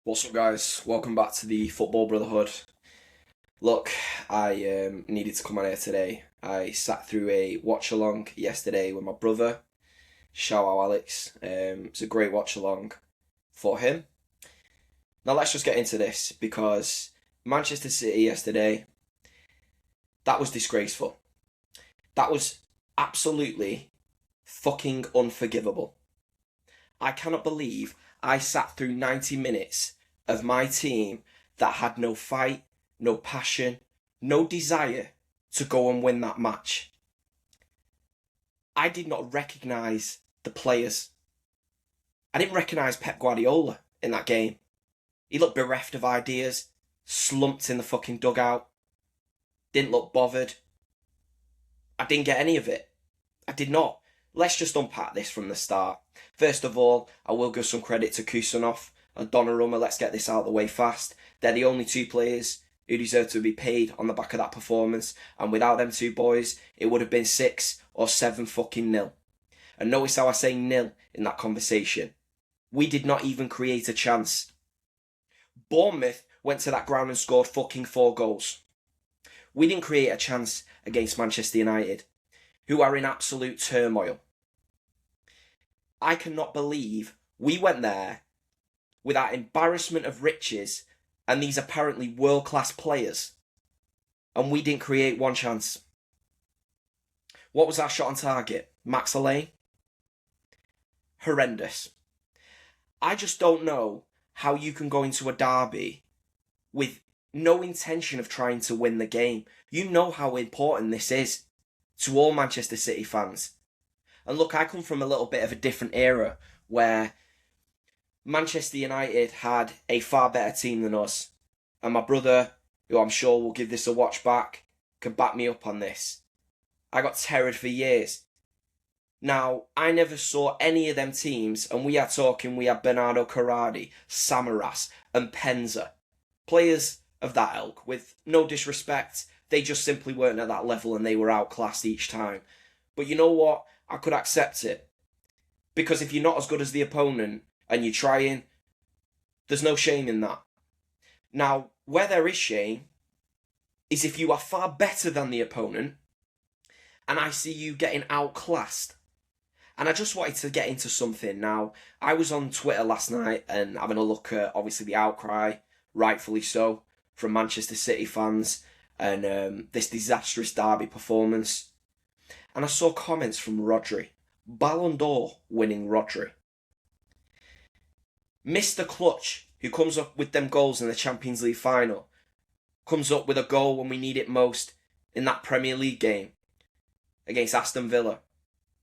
What's up, guys? Welcome back to the Football Brotherhood. Look, I needed to come on here today. I sat through a watch along yesterday with my brother. Shout out Alex. It's a great watch along for him. Now let's just get into this because Manchester City yesterday, that was disgraceful. That was absolutely fucking unforgivable. I cannot believe I sat through 90 minutes of my team that had no fight, no passion, no desire to go and win that match. I did not recognise the players. I didn't recognise Pep Guardiola in that game. He looked bereft of ideas, slumped in the fucking dugout, didn't look bothered. I didn't get any of it. I did not. Let's just unpack this from the start. First of all, I will give some credit to Kusanov and Donnarumma. Let's get this out of the way fast. They're the only two players who deserve to be paid on the back of that performance. And without them two boys, it would have been 6 or 7 fucking nil. And notice how I say nil in that conversation. We did not even create a chance. Bournemouth went to that ground and scored fucking 4 goals. We didn't create a chance against Manchester United, who are in absolute turmoil. I cannot believe we went there with that embarrassment of riches and these apparently world-class players, and we didn't create one chance. What was our shot on target? Max Allais? Horrendous. I just don't know how you can go into a derby with no intention of trying to win the game. You know how important this is to all Manchester City fans. And look, I come from a little bit of a different era where Manchester United had a far better team than us. And my brother, who I'm sure will give this a watch back, can back me up on this. I got terrored for years. Now, I never saw any of them teams, and we had Bernardo Corradi, Samaras, and Penza. Players of that ilk, with no disrespect, they just simply weren't at that level and they were outclassed each time. But you know what? I could accept it. Because if you're not as good as the opponent and you're trying, there's no shame in that. Now, where there is shame is if you are far better than the opponent and I see you getting outclassed. And I just wanted to get into something. Now, I was on Twitter last night and having a look at, obviously, the outcry, rightfully so, from Manchester City fans and this disastrous derby performance. And I saw comments from Rodri, Ballon d'Or winning Rodri. Mr. Clutch, who comes up with them goals in the Champions League final, comes up with a goal when we need it most in that Premier League game against Aston Villa.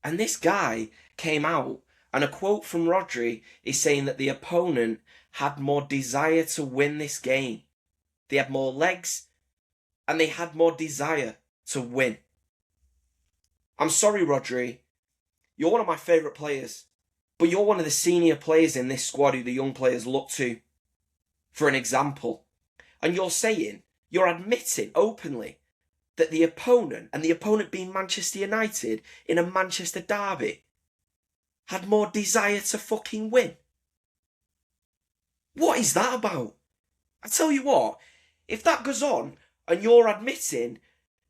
And this guy came out, and a quote from Rodri is saying that the opponent had more desire to win this game. They had more legs, and they had more desire to win. I'm sorry, Rodri. You're one of my favourite players. But you're one of the senior players in this squad who the young players look to for an example. And you're admitting openly that the opponent, and the opponent being Manchester United in a Manchester derby, had more desire to fucking win. What is that about? I tell you what, if that goes on and you're admitting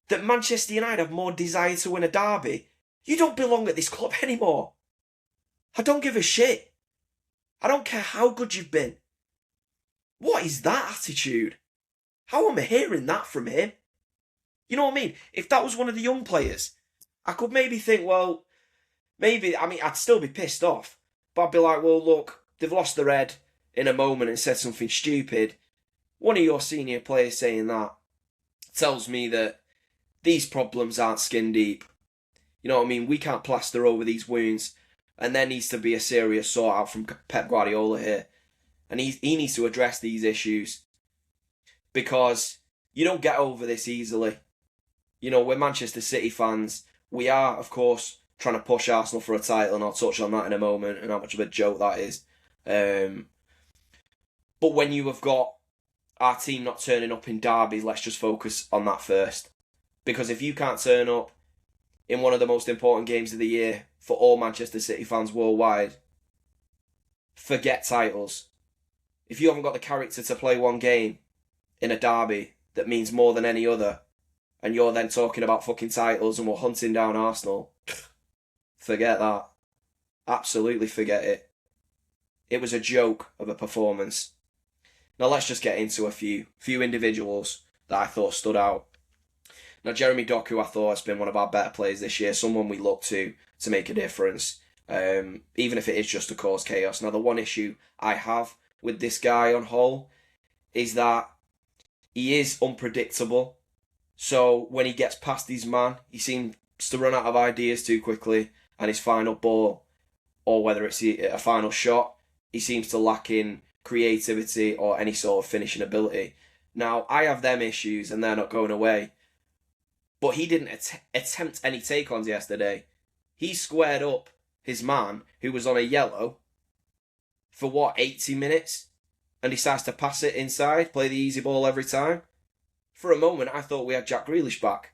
that Manchester United have more desire to win a derby, you don't belong at this club anymore. I don't give a shit. I don't care how good you've been. What is that attitude? How am I hearing that from him? You know what I mean? If that was one of the young players, I could maybe think, well, I'd still be pissed off. But I'd be like, well, look, they've lost their head in a moment and said something stupid. One of your senior players saying that tells me that these problems aren't skin deep. You know what I mean? We can't plaster over these wounds. And there needs to be a serious sort out from Pep Guardiola here. And he needs to address these issues. Because you don't get over this easily. You know, we're Manchester City fans. We are, of course, trying to push Arsenal for a title, and I'll touch on that in a moment and how much of a joke that is. But when you have got our team not turning up in derbies, let's just focus on that first. Because if you can't turn up in one of the most important games of the year for all Manchester City fans worldwide, forget titles. If you haven't got the character to play one game in a derby that means more than any other, and you're then talking about fucking titles and we're hunting down Arsenal, forget that. Absolutely forget it. It was a joke of a performance. Now let's just get into a few individuals that I thought stood out. Now Jeremy Doku, I thought, has been one of our better players this year, someone we look to make a difference, even if it is just to cause chaos. Now the one issue I have with this guy on whole is that he is unpredictable. So when he gets past his man, he seems to run out of ideas too quickly, and his final ball, or whether it's a final shot, he seems to lack in creativity or any sort of finishing ability. Now, I have them issues, and they're not going away. But he didn't attempt any take-ons yesterday. He squared up his man, who was on a yellow, for 80 minutes? And decides to pass it inside, play the easy ball every time. For a moment, I thought we had Jack Grealish back.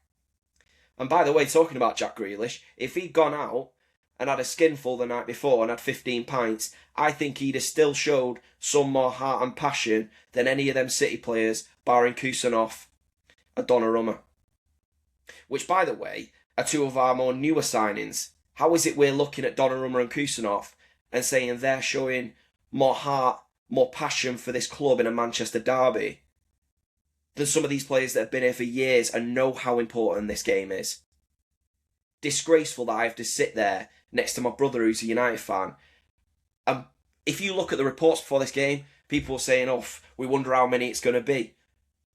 And by the way, talking about Jack Grealish, if he'd gone out and had a skinful the night before and had 15 pints, I think he'd have still showed some more heart and passion than any of them City players, barring Kusanov and Donnarumma. Which, by the way, are two of our more newer signings. How is it we're looking at Donnarumma and Kusanov and saying they're showing more heart, more passion for this club in a Manchester derby than some of these players that have been here for years and know how important this game is? Disgraceful that I have to sit there next to my brother who's a United fan. And if you look at the reports before this game, people were saying, oh, we wonder how many it's going to be.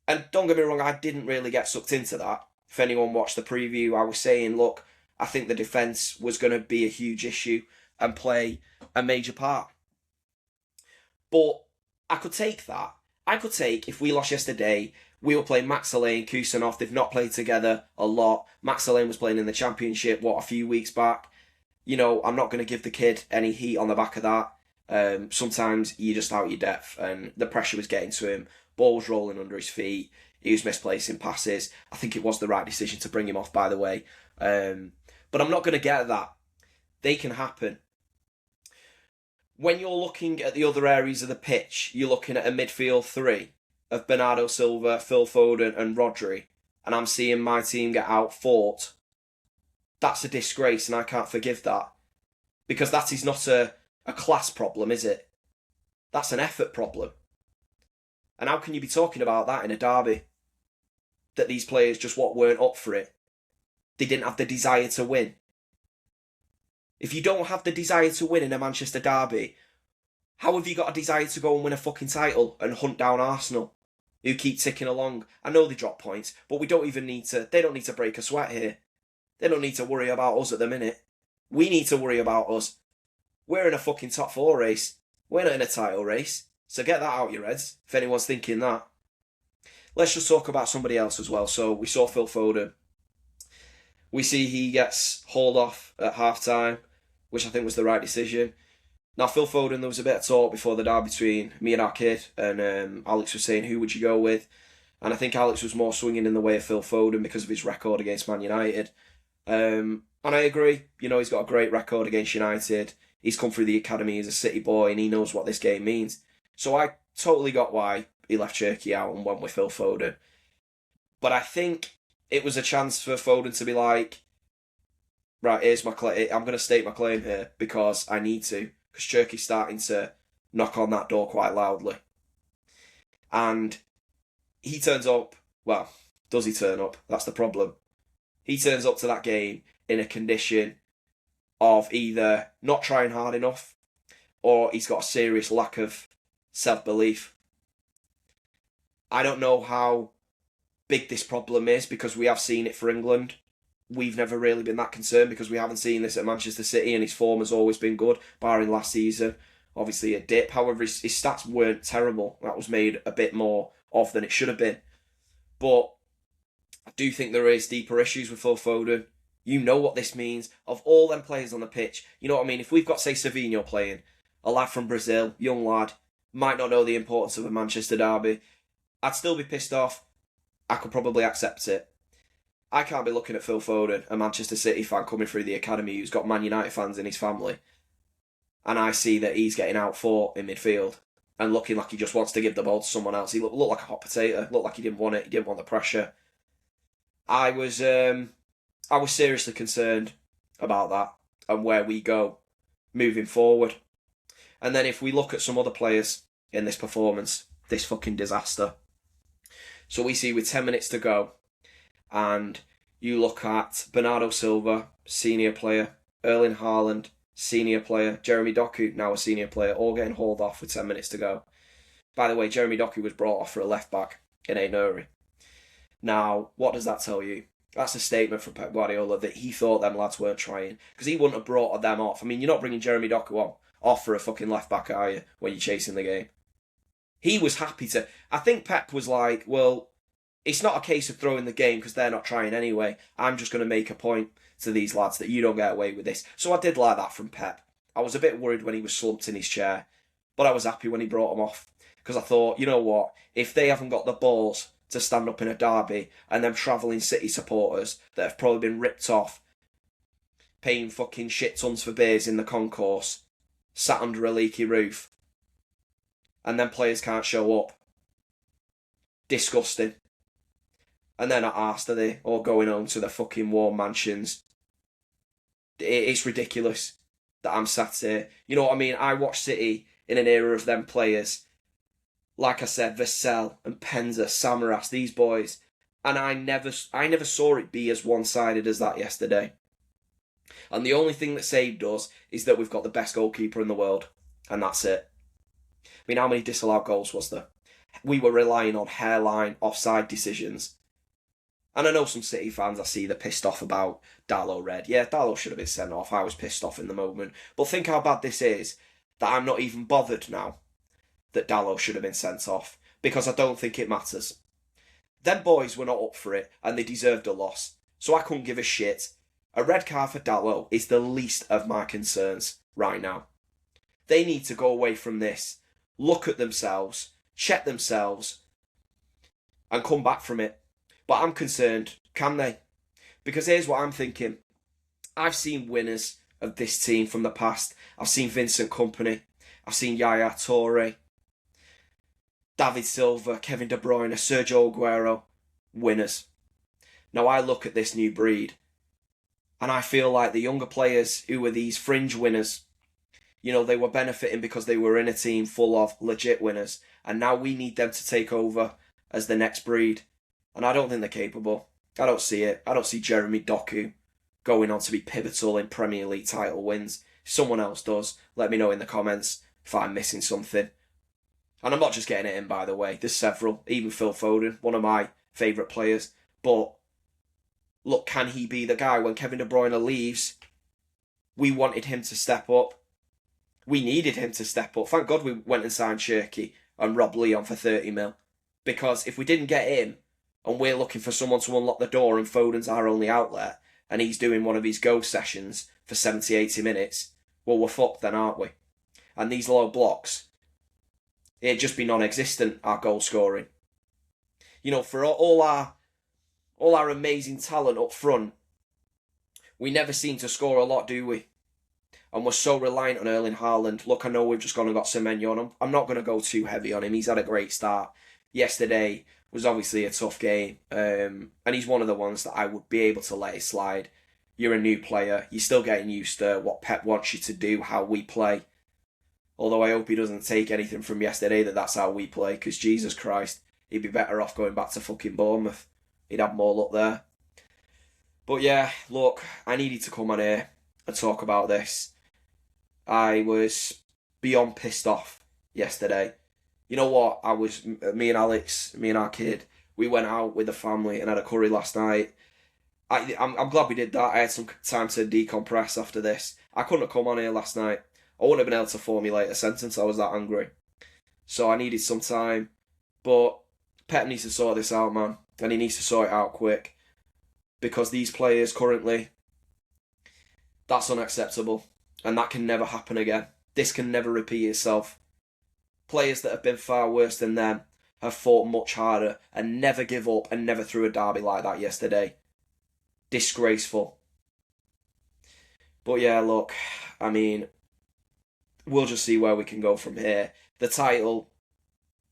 And don't get me wrong, I didn't really get sucked into that. If anyone watched the preview, I was saying, look, I think the defence was going to be a huge issue and play a major part. But I could take that. I could take, if we lost yesterday, we were playing Max Lane, Kusanov. They've not played together a lot. Max Lane was playing in the Championship, a few weeks back. You know, I'm not going to give the kid any heat on the back of that. Sometimes you're just out of your depth, and the pressure was getting to him. Ball was rolling under his feet. He was misplacing passes. I think it was the right decision to bring him off, by the way. But I'm not going to get that. They can happen. When you're looking at the other areas of the pitch, you're looking at a midfield three of Bernardo Silva, Phil Foden and Rodri, and I'm seeing my team get out-fought. That's a disgrace, and I can't forgive that. Because that is not a class problem, is it? That's an effort problem. And how can you be talking about that in a derby? That these players just weren't up for it. They didn't have the desire to win. If you don't have the desire to win in a Manchester derby, how have you got a desire to go and win a fucking title and hunt down Arsenal, who keep ticking along? I know they drop points, but they don't need to break a sweat here. They don't need to worry about us at the minute. We need to worry about us. We're in a fucking top four race. We're not in a title race. So get that out your heads, if anyone's thinking that. Let's just talk about somebody else as well. So we saw Phil Foden. We see he gets hauled off at half-time, which I think was the right decision. Now, Phil Foden, there was a bit of talk before the derby between me and our kid, and Alex was saying, who would you go with? And I think Alex was more swinging in the way of Phil Foden because of his record against Man United. And I agree, you know, he's got a great record against United. He's come through the academy as a City boy, and he knows what this game means. So I totally got why he left Cherky out and went with Phil Foden. But I think it was a chance for Foden to be like, right, here's my claim. I'm going to state my claim here because I need to. Because Cherky's starting to knock on that door quite loudly. And he turns up. Well, does he turn up? That's the problem. He turns up to that game in a condition of either not trying hard enough or he's got a serious lack of self-belief. I don't know how big this problem is because we have seen it for England. We've never really been that concerned because we haven't seen this at Manchester City and his form has always been good, barring last season. Obviously a dip. However, his stats weren't terrible. That was made a bit more of than it should have been. But I do think there is deeper issues with Phil Foden. You know what this means. Of all them players on the pitch, you know what I mean? If we've got, say, Savinho playing, a lad from Brazil, young lad, might not know the importance of a Manchester derby, I'd still be pissed off. I could probably accept it. I can't be looking at Phil Foden, a Manchester City fan coming through the academy who's got Man United fans in his family, and I see that he's getting out-fought in midfield. and looking like he just wants to give the ball to someone else. He looked like a hot potato. Looked like he didn't want it. He didn't want the pressure. I was seriously concerned about that and where we go moving forward. And then if we look at some other players in this performance, this fucking disaster. So we see with 10 minutes to go, and you look at Bernardo Silva, senior player, Erling Haaland, senior player, Jeremy Doku, now a senior player, all getting hauled off with 10 minutes to go. By the way, Jeremy Doku was brought off for a left back in Aït-Nouri. Now, what does that tell you? That's a statement from Pep Guardiola that he thought them lads weren't trying, because he wouldn't have brought them off. I mean, you're not bringing Jeremy Doku off for a fucking left back, are you, when you're chasing the game? He was happy to. I think Pep was like, well, it's not a case of throwing the game because they're not trying anyway. I'm just going to make a point to these lads that you don't get away with this. So I did like that from Pep. I was a bit worried when he was slumped in his chair, but I was happy when he brought him off, because I thought, you know what, if they haven't got the balls to stand up in a derby, and them travelling City supporters that have probably been ripped off, paying fucking shit tons for beers in the concourse, sat under a leaky roof, and then players can't show up. Disgusting. And they're not arsed, are they? Or going home to their fucking warm mansions. It's ridiculous that I'm sat here. You know what I mean? I watched City in an era of them players. Like I said, Vassell and Penza, Samaras, these boys. And I never saw it be as one-sided as that yesterday. And the only thing that saved us is that we've got the best goalkeeper in the world. And that's it. I mean, how many disallowed goals was there? We were relying on hairline, offside decisions. And I know some City fans, I see, they're pissed off about Dalot red. Yeah, Dalot should have been sent off. I was pissed off in the moment. But think how bad this is, that I'm not even bothered now that Dalot should have been sent off, because I don't think it matters. Them boys were not up for it, and they deserved a loss. So I couldn't give a shit. A red card for Dalot is the least of my concerns right now. They need to go away from this, look at themselves, check themselves, and come back from it. But I'm concerned, can they? Because here's what I'm thinking. I've seen winners of this team from the past. I've seen Vincent Kompany. I've seen Yaya Toure, David Silva, Kevin De Bruyne, Sergio Aguero. Winners. Now I look at this new breed, and I feel like the younger players who were these fringe winners, you know, they were benefiting because they were in a team full of legit winners. And now we need them to take over as the next breed. And I don't think they're capable. I don't see it. I don't see Jeremy Doku going on to be pivotal in Premier League title wins. If someone else does, let me know in the comments if I'm missing something. And I'm not just getting it in, by the way. There's several. Even Phil Foden, one of my favourite players. But look, can he be the guy when Kevin De Bruyne leaves? We wanted him to step up. We needed him to step up. Thank God we went and signed Cherki and Rob Leon for 30 mil. Because if we didn't get him, and we're looking for someone to unlock the door, and Foden's our only outlet, and he's doing one of his go sessions for 70, 80 minutes, well, we're fucked then, aren't we? And these low blocks, it'd just be non-existent, our goal scoring. You know, for all our amazing talent up front, we never seem to score a lot, do we? And we're so reliant on Erling Haaland. Look, I know we've just gone and got Semenyo on him. I'm not going to go too heavy on him. He's had a great start. Yesterday was obviously a tough game, and he's one of the ones that I would be able to let it slide. You're a new player. You're still getting used to what Pep wants you to do, how we play. Although I hope he doesn't take anything from yesterday that's how we play, because Jesus Christ, he'd be better off going back to fucking Bournemouth. He'd have more luck there. But yeah, look, I needed to come on here and talk about this. I was beyond pissed off yesterday. You know what? Me and Alex, me and our kid, we went out with the family and had a curry last night. I'm glad we did that. I had some time to decompress after this. I couldn't have come on here last night. I wouldn't have been able to formulate a sentence. I was that angry. So I needed some time. But Pep needs to sort this out, man. And he needs to sort it out quick. Because these players currently, that's unacceptable. And that can never happen again. This can never repeat itself. Players that have been far worse than them have fought much harder and never give up and never threw a derby like that yesterday. Disgraceful. But yeah, look, I mean, we'll just see where we can go from here. the title,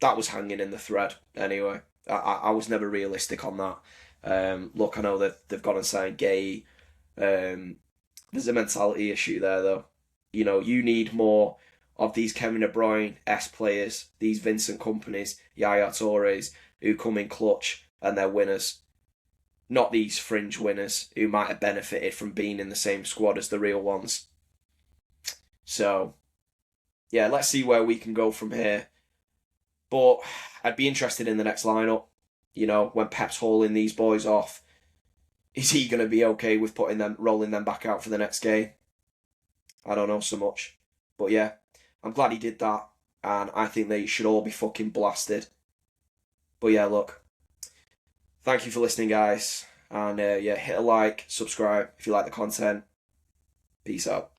that was hanging in the thread anyway. I was never realistic on that. Look, I know that they've gone and signed Gay. There's a mentality issue there, though. You know, you need more of these Kevin De Bruyne S players, these Vincent Companies, Yaya Toures, who come in clutch and they're winners. Not these fringe winners who might have benefited from being in the same squad as the real ones. So, yeah, let's see where we can go from here. But I'd be interested in the next lineup. You know, when Pep's hauling these boys off, is he going to be okay with rolling them back out for the next game? I don't know so much. But yeah, I'm glad he did that. And I think they should all be fucking blasted. But yeah, look. Thank you for listening, guys. And yeah, hit a like, subscribe if you like the content. Peace out.